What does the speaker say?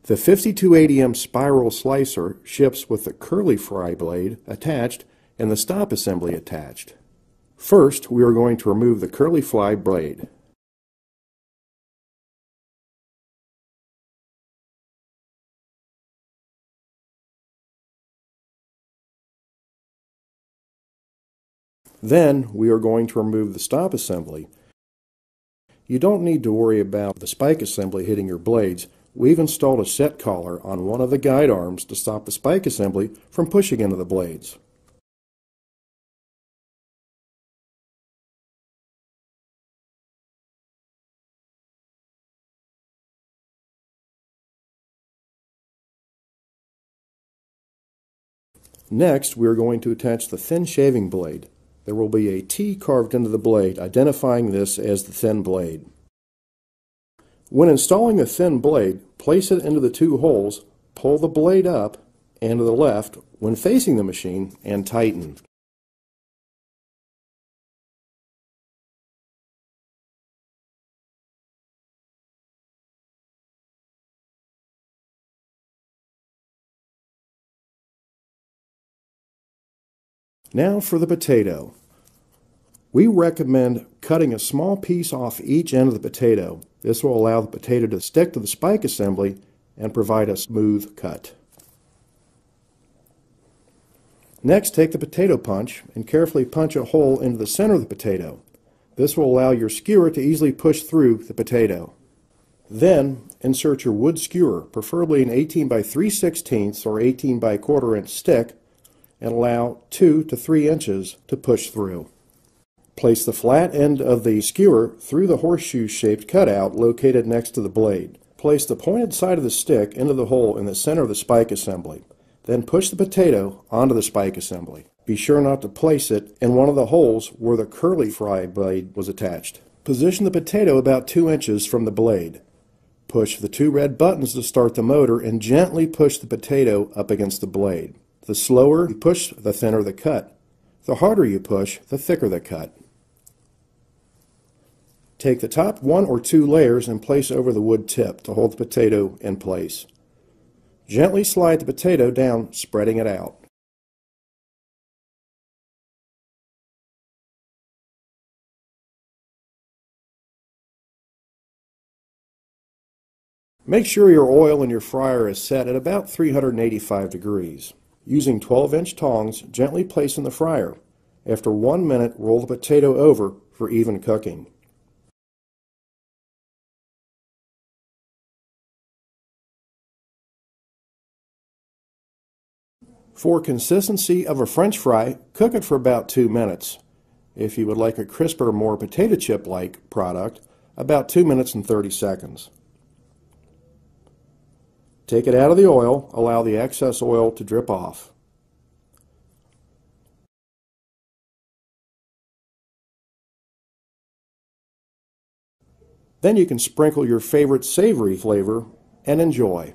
The 5280M spiral slicer ships with the curly fry blade attached and the stop assembly attached. First, we are going to remove the curly fry blade. Then, we are going to remove the stop assembly. You don't need to worry about the spike assembly hitting your blades. We've installed a set collar on one of the guide arms to stop the spike assembly from pushing into the blades. Next, we are going to attach the thin shaving blade. There will be a T carved into the blade, identifying this as the thin blade. When installing the thin blade, place it into the two holes, pull the blade up and to the left when facing the machine, and tighten. Now for the potato. We recommend cutting a small piece off each end of the potato. This will allow the potato to stick to the spike assembly and provide a smooth cut. Next, take the potato punch and carefully punch a hole into the center of the potato. This will allow your skewer to easily push through the potato. Then, insert your wood skewer, preferably an 18 by 3/16 or 18 by 1/4 inch stick, and allow 2 to 3 inches to push through. Place the flat end of the skewer through the horseshoe-shaped cutout located next to the blade. Place the pointed side of the stick into the hole in the center of the spike assembly. Then push the potato onto the spike assembly. Be sure not to place it in one of the holes where the curly fry blade was attached. Position the potato about 2 inches from the blade. Push the 2 red buttons to start the motor and gently push the potato up against the blade. The slower you push, the thinner the cut. The harder you push, the thicker the cut. Take the top 1 or 2 layers and place over the wood tip to hold the potato in place. Gently slide the potato down, spreading it out. Make sure your oil in your fryer is set at about 385 degrees. Using 12-inch tongs, gently place in the fryer. After 1 minute, roll the potato over for even cooking. For consistency of a French fry, cook it for about 2 minutes. If you would like a crisper, more potato chip-like product, about 2 minutes and 30 seconds. Take it out of the oil, allow the excess oil to drip off. Then you can sprinkle your favorite savory flavor and enjoy.